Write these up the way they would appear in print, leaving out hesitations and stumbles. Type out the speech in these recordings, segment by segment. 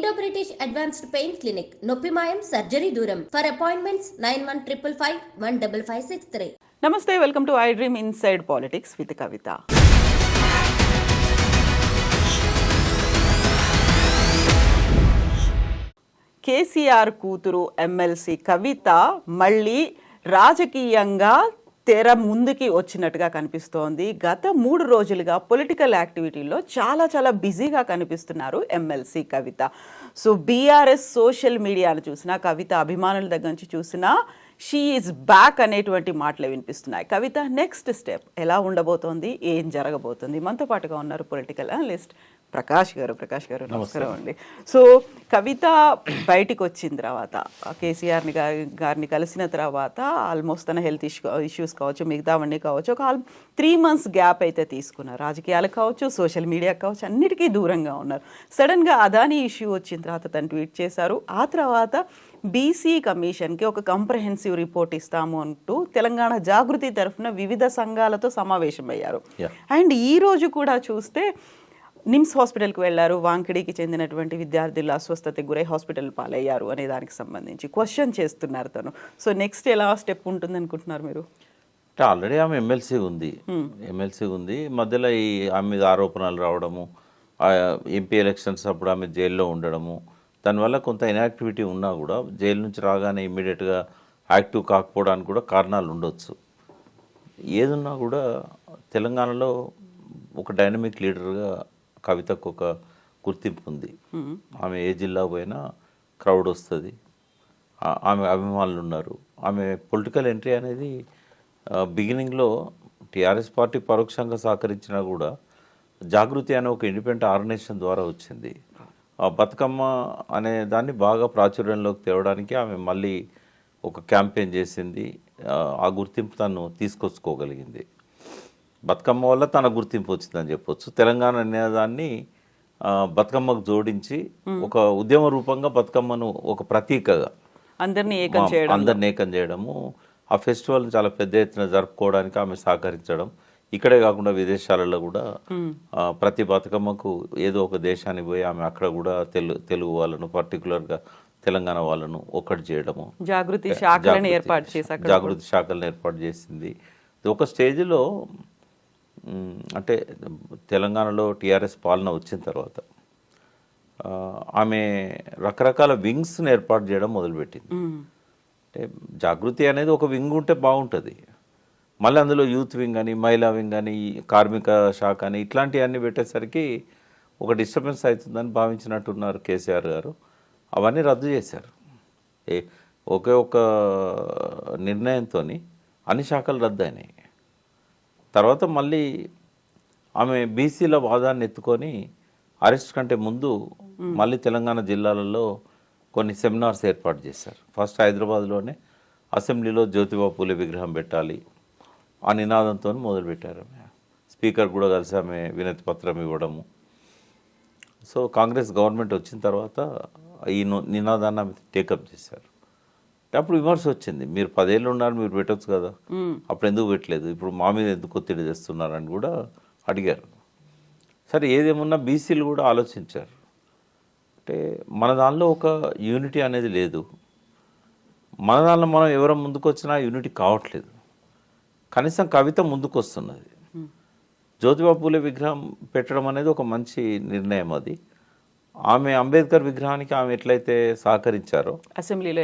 Indo British advanced pain clinic, నొప్పిమాయం surgery దూరం. For appointments 9155515563. నమస్తే, welcome to I dream inside politics with Kavitha. KCR కూతురు MLC కవిత మళ్ళీ రాజకీయంగా తెర ముందుకి వచ్చినట్టుగా కనిపిస్తోంది. గత 3 రోజులుగా పొలిటికల్ యాక్టివిటీలో చాలా బిజీగా కనిపిస్తున్నారు ఎమ్మెల్సీ కవిత. సో బీఆర్ఎస్ సోషల్ మీడియాను చూసినా, కవిత అభిమానుల దగ్గర నుంచి చూసినా షీ ఈజ్ బ్యాక్ అనేటువంటి మాటలు వినిపిస్తున్నాయి. కవిత నెక్స్ట్ స్టెప్ ఎలా ఉండబోతోంది, ఏం జరగబోతుంది? మనతో పాటుగా ఉన్నారు పొలిటికల్ అనలిస్ట్ ప్రకాష్ గారు. నమస్కారం అండి. సో కవిత బయటికి వచ్చిన తర్వాత, కేసీఆర్ గారిని కలిసిన తర్వాత ఆల్మోస్ట్ తన హెల్త్ ఇష్యూస్ కావచ్చు, మిగతావన్నీ కావచ్చు, ఒక 3 months గ్యాప్ అయితే తీసుకున్నారు. రాజకీయాలకు కావచ్చు, సోషల్ మీడియాకి కావచ్చు, అన్నిటికీ దూరంగా ఉన్నారు. సడన్గా అదానీ ఇష్యూ వచ్చిన తర్వాత తను ట్వీట్ చేశారు. ఆ తర్వాత బీసీ కమిషన్కి ఒక కంప్రహెన్సివ్ రిపోర్ట్ ఇస్తాము అంటూ తెలంగాణ జాగృతి తరఫున వివిధ సంఘాలతో సమావేశమయ్యారు. అండ్ ఈ రోజు కూడా చూస్తే నిమ్స్ హాస్పిటల్కి వెళ్ళారు. వాంకిడికి చెందినటువంటి విద్యార్థులు అస్వస్థతకు గురై హాస్పిటల్ పాలయ్యారు అనే దానికి సంబంధించి క్వశ్చన్ చేస్తున్నారు తను. సో నెక్స్ట్ ఎలా స్టెప్ ఉంటుంది అనుకుంటున్నారు మీరు? ఆల్రెడీ ఆమె ఎమ్మెల్సీ ఉంది. మధ్యలో ఈ ఆమె మీద ఆరోపణలు రావడము, ఎంపీ ఎలక్షన్స్ అప్పుడు ఆమె జైల్లో ఉండడము, దానివల్ల కొంత ఇన్యాక్టివిటీ ఉన్నా కూడా జైలు నుంచి రాగానే ఇమ్మీడియట్గా యాక్టివ్ కాకపోవడానికి కూడా కారణాలు ఉండొచ్చు. ఏదున్నా కూడా తెలంగాణలో ఒక డైనమిక్ లీడర్గా కవితకు ఒక గుర్తింపు ఉంది. ఆమె ఏ జిల్లా పోయినా క్రౌడ్ వస్తుంది, ఆమె అభిమానులు ఉన్నారు. ఆమె పొలిటికల్ ఎంట్రీ అనేది బిగినింగ్లో టీఆర్ఎస్ పార్టీ పరోక్షంగా సహకరించినా కూడా జాగృతి అనే ఒక ఇండిపెండెంట్ ఆర్గనైజేషన్ ద్వారా వచ్చింది. బతుకమ్మ అనే దాన్ని బాగా ప్రాచుర్యంలోకి తేవడానికి ఆమె మళ్ళీ ఒక క్యాంపెయిన్ చేసింది. ఆ గుర్తింపు తను తీసుకొచ్చుకోగలిగింది. బతుకమ్మ వల్ల తన గుర్తింపు వచ్చిందని చెప్పొచ్చు. తెలంగాణ అనేదాన్ని బతుకమ్మకు జోడించి ఒక ఉద్యమ రూపంగా బతుకమ్మను ఒక ప్రతీకగా అందరినీ ఏకం చేయడము, ఆ ఫెస్టివల్ చాలా పెద్ద ఎత్తున జరుపుకోవడానికి ఆమె సహకరించడం. ఇక్కడే కాకుండా విదేశాలలో కూడా ప్రతి బతుకమ్మకు ఏదో ఒక దేశానికి పోయి ఆమె అక్కడ కూడా తెలుగు వాళ్ళను, పర్టికులర్గా తెలంగాణ వాళ్ళను ఒక్కటి చేయడము, జాగృతి శాఖలను ఏర్పాటు చేసింది. ఒక స్టేజ్లో అంటే తెలంగాణలో టీఆర్ఎస్ పాలన వచ్చిన తర్వాత ఆమె రకరకాల వింగ్స్ని ఏర్పాటు చేయడం మొదలుపెట్టింది. అంటే జాగృతి అనేది ఒక వింగ్ ఉంటే బాగుంటుంది, మళ్ళీ అందులో యూత్ వింగ్ అని, మహిళా వింగ్ అని, కార్మిక శాఖ అని ఇట్లాంటివన్నీ పెట్టేసరికి ఒక డిస్టర్బెన్స్ అవుతుందని భావించినట్టున్నారు కేసీఆర్ గారు. అవన్నీ రద్దు చేశారు. ఒకే ఒక నిర్ణయంతో అన్ని శాఖలు రద్దు అయినాయి. తర్వాత మళ్ళీ ఆమె బీసీల వాదాన్ని ఎత్తుకొని అరెస్ట్ కంటే ముందు మళ్ళీ తెలంగాణ జిల్లాలలో కొన్ని సెమినార్స్ ఏర్పాటు చేశారు. ఫస్ట్ హైదరాబాద్లోనే అసెంబ్లీలో జ్యోతిబా పూలే విగ్రహం పెట్టాలి ఆ నినాదంతో మొదలుపెట్టారు. ఆమె స్పీకర్ కూడా కలిసి ఆమె వినతి పత్రం ఇవ్వడము. సో కాంగ్రెస్ గవర్నమెంట్ వచ్చిన తర్వాత ఈ నినాదాన్ని ఆమె టేకప్ చేశారు. అప్పుడు విమర్శ వచ్చింది, మీరు 10 ఏళ్ళు ఉన్నారు, మీరు పెట్టవచ్చు కదా, అప్పుడు ఎందుకు పెట్టలేదు, ఇప్పుడు మా మీద ఎందుకు ఒత్తిడి తెస్తున్నారని కూడా అడిగారు. సరే ఏదేమన్నా బీసీలు కూడా ఆలోచించారు. అంటే మన దానిలో ఒక యూనిటీ అనేది లేదు, మన దానిలో మనం ఎవరో ముందుకు వచ్చినా యూనిటీ కావట్లేదు. కనీసం కవిత ముందుకు వస్తున్నది. జ్యోతిబా పూలే విగ్రహం పెట్టడం అనేది ఒక మంచి నిర్ణయం. అది ఆమె అంబేద్కర్ విగ్రహానికి ఆమె ఎట్లయితే సహకరించారో అసెంబ్లీలో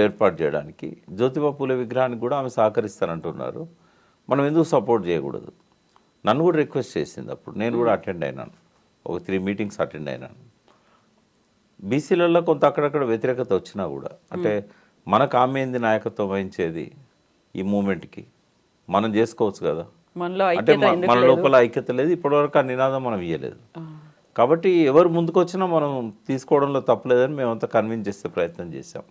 ఏర్పాటు చేయడానికి జ్యోతిబా పూలే విగ్రహానికి కూడా ఆమె సహకరిస్తానంటున్నారు. మనం ఎందుకు సపోర్ట్ చేయకూడదు? నన్ను కూడా రిక్వెస్ట్ చేసింది. అప్పుడు నేను కూడా అటెండ్ అయినాను, ఒక 3 meetings అటెండ్ అయినాను. బీసీలలో కొంత అక్కడక్కడ వ్యతిరేకత వచ్చినా కూడా, అంటే మనకు ఆమె ఏంది నాయకత్వం వహించేది ఈ మూమెంట్కి, మనం చేసుకోవచ్చు కదా, అంటే మన లోపల ఐక్యత లేదు, ఇప్పటివరకు ఆ నినాదం మనం ఇవ్వలేదు. కాబట్టి ఎవరు ముందుకు వచ్చినా మనం తీసుకోవడంలో తప్పలేదని మేమంతా కన్విన్స్ చేసే ప్రయత్నం చేశాం.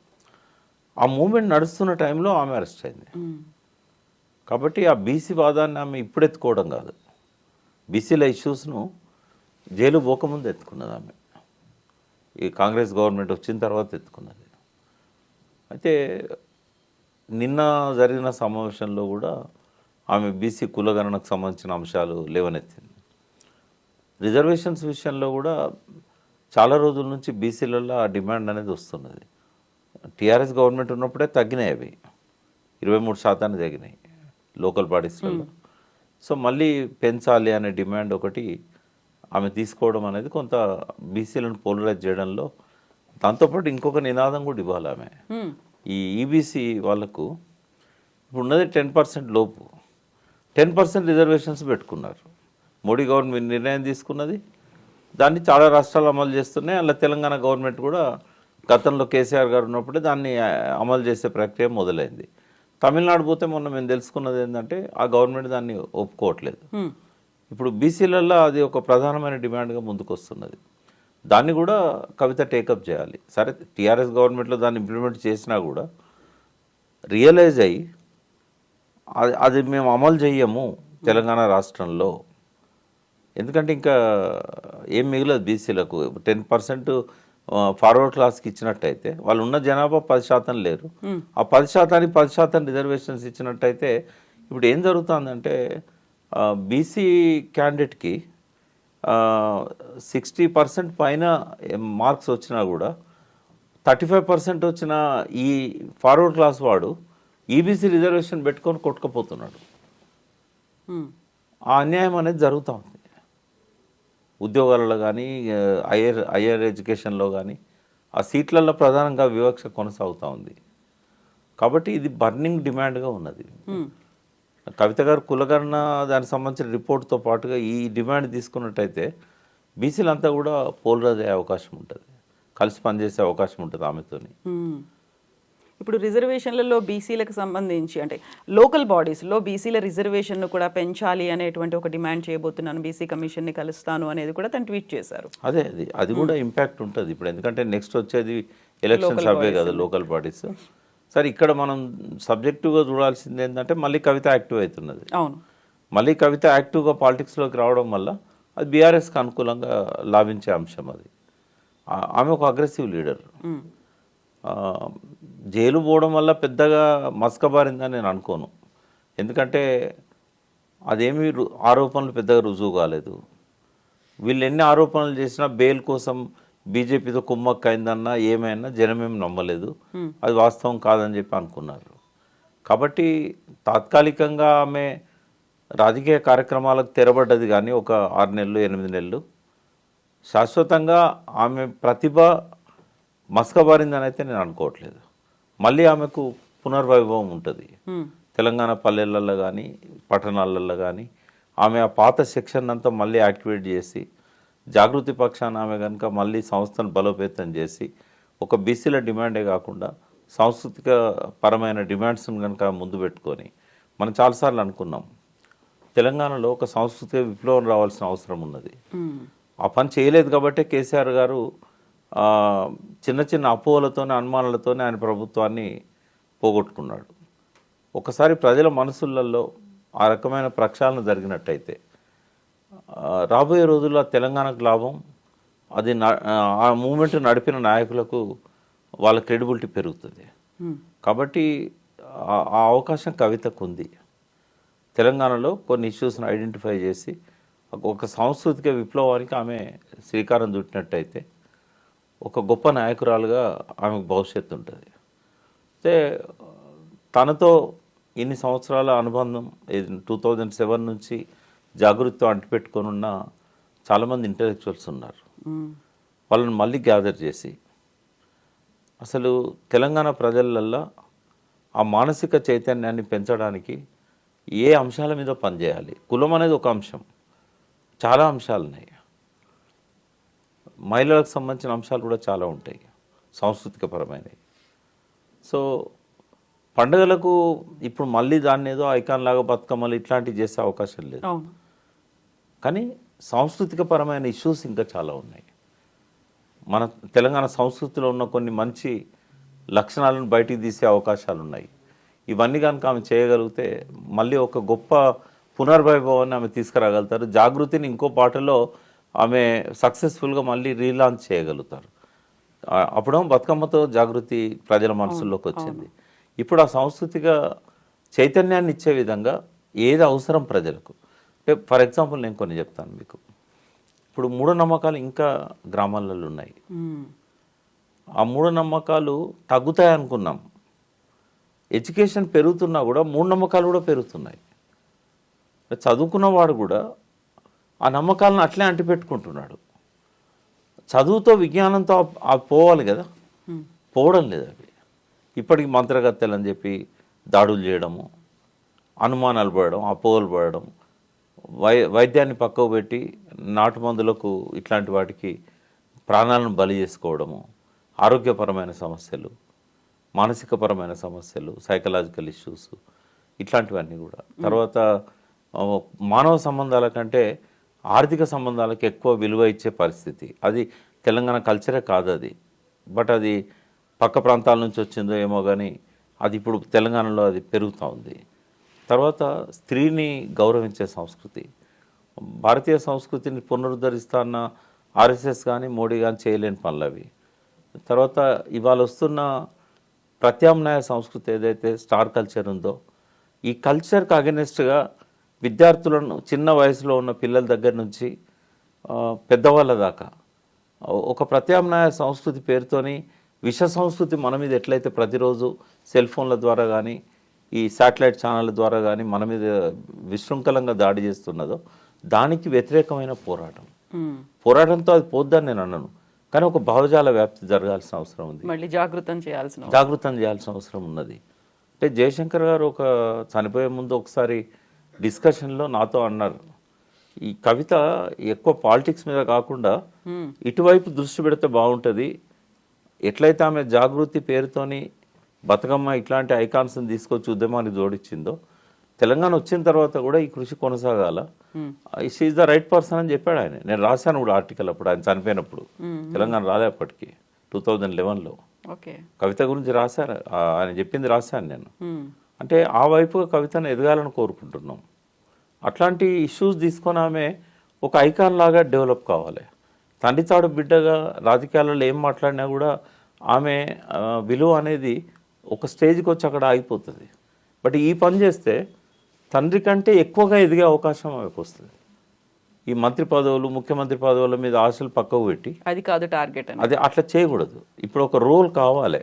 ఆ మూమెంట్ నడుస్తున్న టైంలో ఆమె అరెస్ట్ అయింది. కాబట్టి ఆ బీసీ వాదాన్ని ఆమె ఇప్పుడు ఎత్తుకోవడం కాదు, బీసీల ఇష్యూస్ను జైలు పోకముందు ఎత్తుకున్నది ఆమె. ఈ కాంగ్రెస్ గవర్నమెంట్ వచ్చిన తర్వాత ఎత్తుకున్నది. అయితే నిన్న జరిగిన సమావేశంలో కూడా ఆమె బీసీ కులగణనకు సంబంధించిన అంశాలు లేవనెత్తింది. రిజర్వేషన్స్ విషయంలో కూడా చాలా రోజుల నుంచి బీసీలలో ఆ డిమాండ్ అనేది వస్తున్నది. టీఆర్ఎస్ గవర్నమెంట్ ఉన్నప్పుడే తగ్గినాయి అవి, 23% తగ్గినాయి లోకల్ బాడీస్లలో. సో మళ్ళీ పెంచాలి అనే డిమాండ్ ఒకటి ఆమె తీసుకోవడం అనేది కొంత బీసీలను పోలరైజ్ చేయడంలో, దాంతోపాటు ఇంకొక నినాదం కూడా ఇవ్వాలి ఆమె. ఈ ఈబీసీ వాళ్ళకు ఇప్పుడు ఉన్నది 10% లోపు, 10% రిజర్వేషన్స్ పెట్టుకున్నారు. మోడీ గవర్నమెంట్ నిర్ణయం తీసుకున్నది, దాన్ని చాలా రాష్ట్రాలు అమలు చేస్తున్నాయి. అలా తెలంగాణ గవర్నమెంట్ కూడా గతంలో కేసీఆర్ గారు ఉన్నప్పుడే దాన్ని అమలు చేసే ప్రక్రియ మొదలైంది. తమిళనాడు పోతే మొన్న మేము తెలుసుకున్నది ఏంటంటే ఆ గవర్నమెంట్ దాన్ని ఒప్పుకోవట్లేదు. ఇప్పుడు బీసీలలో అది ఒక ప్రధానమైన డిమాండ్గా ముందుకు వస్తున్నది. దాన్ని కూడా కవిత టేకప్ చేయాలి. సరే టీఆర్ఎస్ గవర్నమెంట్లో దాన్ని ఇంప్లిమెంట్ చేసినా కూడా రియలైజ్ అయ్యి అది మేము అమలు చెయ్యము తెలంగాణ రాష్ట్రంలో, ఎందుకంటే ఇంకా ఏం మిగలదు బీసీలకు. 10% ఫార్వర్డ్ క్లాస్కి ఇచ్చినట్టయితే వాళ్ళు ఉన్న జనాభా 10% లేరు. ఆ 10%కి 10% రిజర్వేషన్స్ ఇచ్చినట్టయితే ఇప్పుడు ఏం జరుగుతుందంటే బీసీ క్యాండిడేట్కి 60% పైన మార్క్స్ వచ్చినా కూడా 35% వచ్చిన ఈ ఫార్వర్డ్ క్లాస్ వాడు ఈబీసీ రిజర్వేషన్ పెట్టుకొని కొట్టుకుపోతున్నాడు. ఆ అన్యాయం అనేది జరుగుతూ ఉంది ఉద్యోగాలలో కానీ హయ్యర్ ఎడ్యుకేషన్లో కానీ. ఆ సీట్లలో ప్రధానంగా వివక్ష కొనసాగుతూ ఉంది. కాబట్టి ఇది బర్నింగ్ డిమాండ్గా ఉన్నది. కవిత గారు కులగణన దానికి సంబంధించిన రిపోర్ట్తో పాటుగా ఈ డిమాండ్ తీసుకున్నట్టయితే బీసీలంతా కూడా పోలరైజ్ అయ్యే అవకాశం ఉంటుంది, కలిసి పనిచేసే అవకాశం ఉంటుంది ఆమెతోని. ఇప్పుడు రిజర్వేషన్లలో బీసీలకు సంబంధించి అంటే లోకల్ బాడీస్లో బీసీల రిజర్వేషన్ను కూడా పెంచాలి అనేటువంటి ఒక డిమాండ్ చేయబోతున్నాను, బీసీ కమిషన్ని కలుస్తాను అనేది కూడా తను ట్వీట్ చేశారు. అదే అది కూడా ఇంపాక్ట్ ఉంటుంది ఇప్పుడు, ఎందుకంటే నెక్స్ట్ వచ్చేది ఎలక్షన్స్ అవే కదా లోకల్ బాడీస్. సరే ఇక్కడ మనం సబ్జెక్టివ్గా చూడాల్సింది ఏంటంటే మళ్ళీ కవిత యాక్టివ్ అవుతున్నది. అవును, మళ్ళీ కవిత యాక్టివ్గా పాలిటిక్స్లోకి రావడం వల్ల అది బీఆర్ఎస్కి అనుకూలంగా లాభించే అంశం. అది ఆమె ఒక అగ్రెసివ్ లీడర్. జైలు పోవడం వల్ల పెద్దగా మసకబారిందని నేను అనుకోను, ఎందుకంటే అదేమీ ఆరోపణలు పెద్దగా రుజువు కాలేదు. వీళ్ళు ఎన్ని ఆరోపణలు చేసినా బెయిల్ కోసం బీజేపీతో కుమ్మక్క అయిందన్నా ఏమైనా జనమేం నమ్మలేదు, అది వాస్తవం కాదని చెప్పి అనుకున్నారు. కాబట్టి తాత్కాలికంగా ఆమె రాజకీయ కార్యక్రమాలకు తెరబడ్డది, కానీ ఒక 6 నెలలు 8 నెలలు శాశ్వతంగా ఆమె ప్రతిభ మసకబారిందని అయితే నేను అనుకోవట్లేదు. మళ్ళీ ఆమెకు పునర్వైభవం ఉంటుంది తెలంగాణ పల్లెలలో కానీ పట్టణాలలో కానీ. ఆమె ఆ పాత సెక్షన్ అంతా మళ్ళీ యాక్టివేట్ చేసి జాగృతి పక్షాన ఆమె కనుక మళ్ళీ సంస్థను బలోపేతం చేసి ఒక బీసీల డిమాండే కాకుండా సాంస్కృతిక పరమైన డిమాండ్స్ని కనుక ముందు పెట్టుకొని, మనం చాలాసార్లు అనుకున్నాం తెలంగాణలో ఒక సాంస్కృతిక విప్లవం రావాల్సిన అవసరం ఉన్నది. ఆ పని చేయలేదు కాబట్టి కేసీఆర్ గారు చిన్న చిన్న అపోహలతోనే అనుమానాలతోనే ఆయన ప్రభుత్వాన్ని పోగొట్టుకున్నాడు. ఒకసారి ప్రజల మనసులలో ఆ రకమైన ప్రక్షాళన జరిగినట్టయితే రాబోయే రోజుల్లో తెలంగాణకు లాభం, అది ఆ మూమెంట్ నడిపిన నాయకులకు వాళ్ళ క్రెడిబిలిటీ పెరుగుతుంది. కాబట్టి ఆ అవకాశం కవితకు ఉంది. తెలంగాణలో కొన్ని ఇష్యూస్ని ఐడెంటిఫై చేసి ఒక సాంస్కృతిక విప్లవానికి ఆమె శ్రీకారం చుట్టినట్టయితే ఒక గొప్ప నాయకురాలుగా ఆమెకు భవిష్యత్తు ఉంటుంది. అయితే తనతో ఇన్ని సంవత్సరాల అనుబంధం 2007 నుంచి జాగృతితో అంటిపెట్టుకొని ఉన్న చాలామంది ఇంటలెక్చువల్స్ ఉన్నారు. వాళ్ళని మళ్ళీ గ్యాదర్ చేసి అసలు తెలంగాణ ప్రజలల్లో ఆ మానసిక చైతన్యాన్ని పెంచడానికి ఏ అంశాల మీద పనిచేయాలి. కులం అనేది ఒక అంశం, చాలా అంశాలు ఉన్నాయి. మహిళలకు సంబంధించిన అంశాలు కూడా చాలా ఉంటాయి సాంస్కృతిక పరమైనవి. సో పండుగలకు ఇప్పుడు మళ్ళీ దాన్ని ఏదో ఐకాన్ లాగా బతుకమ్మలు ఇట్లాంటివి చేసే అవకాశం లేదు. కానీ సాంస్కృతిక పరమైన ఇష్యూస్ ఇంకా చాలా ఉన్నాయి. మన తెలంగాణ సంస్కృతిలో ఉన్న కొన్ని మంచి లక్షణాలను బయటికి తీసే అవకాశాలు ఉన్నాయి. ఇవన్నీ కనుక ఆమె చేయగలిగితే మళ్ళీ ఒక గొప్ప పునర్వైభవాన్ని ఆమె తీసుకురాగలుగుతారు. జాగృతిని ఇంకో పాటలో ఆమె సక్సెస్ఫుల్గా మళ్ళీ రీలాంచ్ చేయగలుగుతారు. అప్పుడేమో బతుకమ్మతో జాగృతి ప్రజల మనసుల్లోకి వచ్చింది. ఇప్పుడు ఆ సాంస్కృతిక చైతన్యాన్ని ఇచ్చే విధంగా ఏది అవసరం ప్రజలకు. ఫర్ ఎగ్జాంపుల్ నేను కొన్ని చెప్తాను మీకు. ఇప్పుడు మూఢనమ్మకాలు ఇంకా గ్రామాలలో ఉన్నాయి. ఆ మూఢనమ్మకాలు తగ్గుతాయి అనుకున్నాం. ఎడ్యుకేషన్ పెరుగుతున్నా కూడా మూఢనమ్మకాలు కూడా పెరుగుతున్నాయి. చదువుకున్నవాడు కూడా ఆ నమ్మకాలను అట్లే అంటిపెట్టుకుంటున్నాడు. చదువుతో విజ్ఞానంతో పోవాలి కదా, పోవడం లేదు. అవి ఇప్పటికి మంత్రగత్తెలు అని చెప్పి దాడులు చేయడము, అనుమానాలు పడడం, అపోహలు పడడం, వైద్యాన్ని పక్కకు పెట్టి నాటు మందులకు ఇట్లాంటి వాటికి ప్రాణాలను బలి చేసుకోవడము, ఆరోగ్యపరమైన సమస్యలు, మానసికపరమైన సమస్యలు, సైకలాజికల్ ఇష్యూస్, ఇట్లాంటివన్నీ కూడా. తర్వాత మానవ సంబంధాల కంటే ఆర్థిక సంబంధాలకు ఎక్కువ విలువ ఇచ్చే పరిస్థితి. అది తెలంగాణ కల్చరే కాదు అది, బట్ అది పక్క ప్రాంతాల నుంచి వచ్చిందో ఏమో కానీ అది ఇప్పుడు తెలంగాణలో అది పెరుగుతూ ఉంది. తర్వాత స్త్రీని గౌరవించే సంస్కృతి, భారతీయ సంస్కృతిని పునరుద్ధరిస్తా అన్న ఆర్ఎస్ఎస్ కానీ మోడీ కానీ చేయలేని పనులు అవి. తర్వాత ఇవాళ వస్తున్న ప్రత్యామ్నాయ సంస్కృతి ఏదైతే స్టార్ కల్చర్ ఉందో, ఈ కల్చర్కి అగెనిస్ట్గా విద్యార్థులను చిన్న వయసులో ఉన్న పిల్లల దగ్గర నుంచి పెద్దవాళ్ళ దాకా ఒక ప్రత్యామ్నాయ సంస్కృతి పేరుతోని విష సంస్కృతి మన మీద ఎట్లయితే ప్రతిరోజు సెల్ ఫోన్ల ద్వారా కానీ ఈ శాటిలైట్ ఛానళ్ళ ద్వారా కానీ మన మీద విశృంఖలంగా దాడి చేస్తున్నదో దానికి వ్యతిరేకమైన పోరాటంతో అది పోద్దని నేను అన్నాను. కానీ ఒక భావజాల వ్యాప్తి జరగాల్సిన అవసరం ఉంది, మళ్ళీ జాగృతం చేయాల్సిన అవసరం ఉన్నది. అంటే జయశంకర్ గారు ఒక చనిపోయే ముందు ఒకసారి డిస్కషన్లో నాతో అన్నారు, ఈ కవిత ఎక్కువ పాలిటిక్స్ మీద కాకుండా ఇటువైపు దృష్టి పెడితే బాగుంటుంది. ఎట్లయితే ఆమె జాగృతి పేరుతోని బతుకమ్మ ఇట్లాంటి ఐకాన్స్ని తీసుకొచ్చి ఉద్యమాన్ని జోడించిందో, తెలంగాణ వచ్చిన తర్వాత కూడా ఈ కృషి కొనసాగాల. She is the right person అని చెప్పాడు ఆయన. నేను రాశాను కూడా ఆర్టికల్ అప్పుడు ఆయన చనిపోయినప్పుడు, తెలంగాణ రాలేపటికి 2011లో కవిత గురించి రాశారు, ఆయన చెప్పింది రాశాను నేను. అంటే ఆ వైపుగా కవితను ఎదగాలని కోరుకుంటున్నాం. అట్లాంటి ఇష్యూస్ తీసుకొని ఆమె ఒక ఐకాన్ లాగా డెవలప్ కావాలి. తండ్రి తాడు బిడ్డగా రాజకీయాలలో ఏం మాట్లాడినా కూడా ఆమె విలువ అనేది ఒక స్టేజ్కి వచ్చి అక్కడ ఆగిపోతుంది. బట్ ఈ పని చేస్తే తండ్రి కంటే ఎక్కువగా ఎదిగే అవకాశం ఆమెకు వస్తుంది. ఈ మంత్రి పదవులు, ముఖ్యమంత్రి పదవుల మీద ఆశలు పక్కకు పెట్టి అది కాదు టార్గెట్, అది అట్లా చేయకూడదు. ఇప్పుడు ఒక రోల్ కావాలి.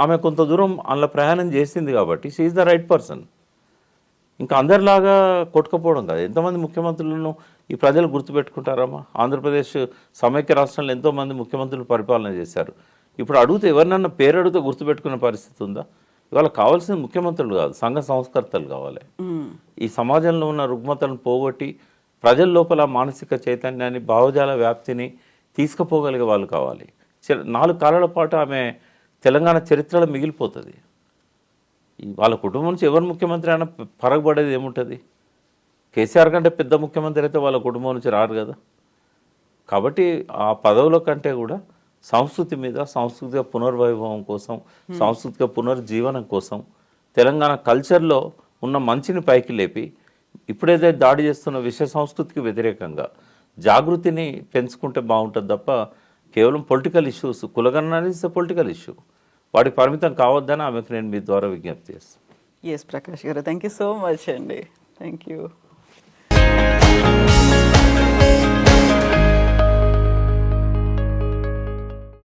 ఆమె కొంత దూరం అందులో ప్రయాణం చేసింది కాబట్టి she is the right person. ఇంకా అందరిలాగా కొట్టుకపోవడం కాదు. ఎంతమంది ముఖ్యమంత్రులను ఈ ప్రజలు గుర్తుపెట్టుకుంటారమ్మా? ఆంధ్రప్రదేశ్ సమైక్య రాష్ట్రంలో ఎంతోమంది ముఖ్యమంత్రులు పరిపాలన చేశారు. ఇప్పుడు అడిగితే ఎవరినన్నా పేరు అడిగితే గుర్తుపెట్టుకునే పరిస్థితి ఉందా? ఇవాళ కావాల్సిన ముఖ్యమంత్రులు కాదు, సంఘ సంస్కర్తలు కావాలి. ఈ సమాజంలో ఉన్న రుగ్మతలను పోగొట్టి ప్రజల లోపల మానసిక చైతన్యాన్ని, భావజాల వ్యాప్తిని తీసుకుపోగలిగే వాళ్ళు కావాలి. 4 కాలాల పాటు ఆమె తెలంగాణ చరిత్రలో మిగిలిపోతుంది. వాళ్ళ కుటుంబం నుంచి ఎవరు ముఖ్యమంత్రి అయినా పరగబడేది ఏముంటుంది? కేసీఆర్ కంటే పెద్ద ముఖ్యమంత్రి అయితే వాళ్ళ కుటుంబం నుంచి రారు కదా. కాబట్టి ఆ పదవుల కంటే కూడా సంస్కృతి మీద, సాంస్కృతిక పునర్వైభవం కోసం, సాంస్కృతిక పునర్జీవనం కోసం, తెలంగాణ కల్చర్లో ఉన్న మంచిని పైకి లేపి ఇప్పుడైతే దాడి చేస్తున్న విష సంస్కృతికి వ్యతిరేకంగా జాగృతిని పెంచుకుంటే బాగుంటుంది తప్ప కేవలం పొలిటికల్ ఇష్యూస్, కులగణన అనేది పొలిటికల్ ఇష్యూ, వాటికి పరిమితం కావద్దని ఆమెకు నేను మీ ద్వారా విజ్ఞప్తి చేస్తాను. ఎస్ ప్రకాష్ గారు, థ్యాంక్ యూ సో మచ్ అండి. Thank you.